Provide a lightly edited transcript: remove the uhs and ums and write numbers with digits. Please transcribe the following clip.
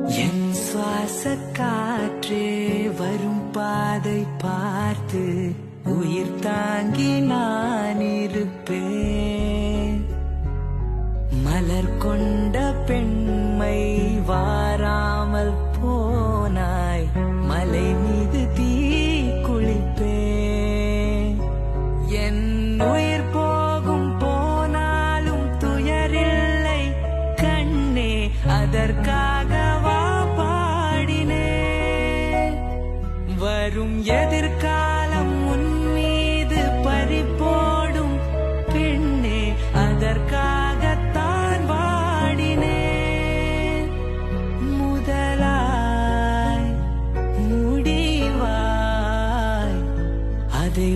என் சுவாச காற்றே வரும் பாதை பார்த்து உயிர் தாங்கி நான் இருப்பேன். மலர் கொண்ட பெண்மை வாராமல் போனாய், மலை மீது தீ குளிப்பேன். என் உயிர் போகும் போனாலும் துயரில்லை கண்ணே, அதற்காகவா பாடினேன். வரும் எதிர்காலம் உன் மீது பறிபோடும் பெண்ணே, அதற்காகத்தான் வாடினேன். முதலாய் முடிவாய் அதை